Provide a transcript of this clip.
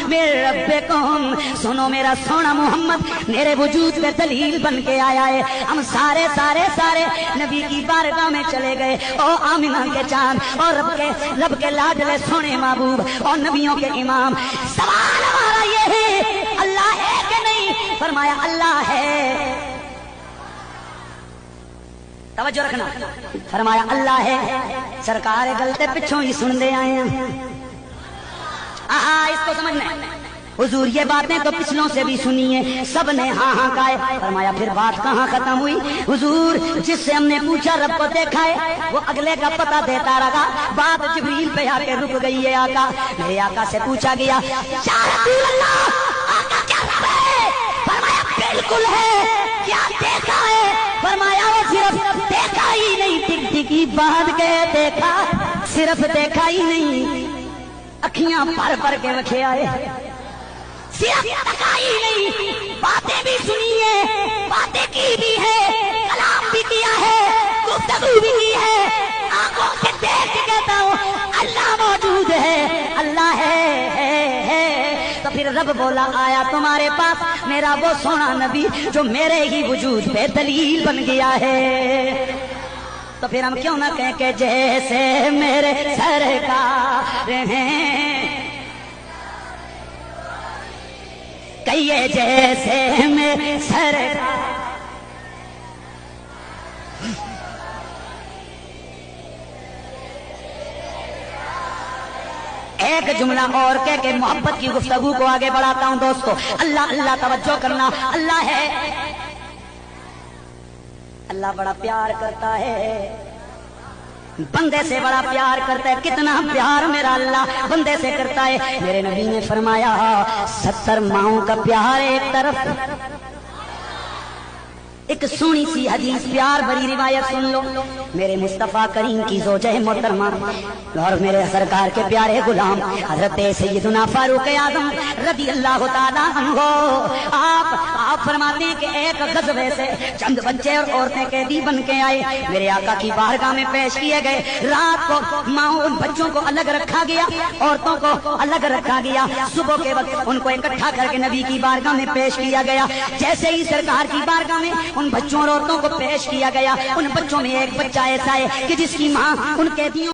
मेरे रब्बिकुम, सुनो मेरा सोना मोहम्मद मेरे वजूद पे दलील बन के आया है। हम सारे सारे सारे नबी की बारगाह में चले गए, ओ आमिना के चांद और रब के लाडले सोने महबूब और नबियों के इमाम। सवाल हमारा ये है अल्लाह है कि नहीं? फरमाया अल्लाह है। तवज्जो रखना, फरमाया अल्लाह है। सरकार गलते पिछों ही सुनते आए हैं। इसको समझना है हुजूर, ये बातें तो पिछलों से भी सुनी है, सब ने हाँ हाँ कहा। फरमाया फिर बात कहाँ खत्म हुई? हुजूर जिससे हमने पूछा रब को देखा है वो अगले का पता देता रहा। बात जिब्रील पे आके रुक गई है। आका, मेरे आका से पूछा गया या रसूल अल्लाह, आका क्या है? फरमाया बिल्कुल है। क्या देखा है? फरमाया वो सिर्फ देखा ही नहीं, टिकटिकी बांध के देखा, सिर्फ देखा ही नहीं, अखियां भर भर के रखे आए, सिर्फ देखा ही नहीं, बातें भी सुनी है, बातें की भी है, कलाम भी किया है, गुफ्तगू भी की है। आंखों से देख के कहता हूँ अल्लाह मौजूद है, अल्लाह है। तो फिर रब बोला आया तुम्हारे पास मेरा वो सोना नबी जो मेरे ही वजूद पे दलील बन गया है। तो फिर हम क्यों ना कहें कि जैसे मेरे सरकार हैं, कहिए जैसे मेरे सरकार। एक जुमला और कह के मोहब्बत की गुफ्तगू को आगे बढ़ाता हूं दोस्तों। अल्लाह अल्लाह, तवज्जो करना, अल्लाह है। अल्लाह बड़ा प्यार करता है, बंदे से बड़ा प्यार करता है। कितना प्यार मेरा अल्लाह बंदे से करता है। मेरे नबी ने फरमाया 70 माओं का प्यार एक तरफ। एक सोनी सी हदीस प्यार भरी रिवायत सुन लो। मेरे मुस्तफा करीम की ज़ौजे मोहतरमा और मेरे सरकार के प्यारे गुलाम हजरत सैयदना फारूक आज़म रज़ी अल्लाह ताला अन्हु, आप फरमाते हैं कि एक गज़वे से चंद बच्चे और औरतें कैदी बन के आए, मेरे आका की बारगाह में पेश किए गए। रात को माओ उन बच्चों को अलग रखा गया, औरतों को अलग रखा गया। सुबह के वक्त उनको इकट्ठा करके नबी की बारगाह में पेश किया गया। जैसे ही सरकार की बारगाह में उन बच्चों और औरतों को पेश किया गया, उन बच्चों में एक बच्चा ऐसा है कि जिसकी माँ उन कैदियों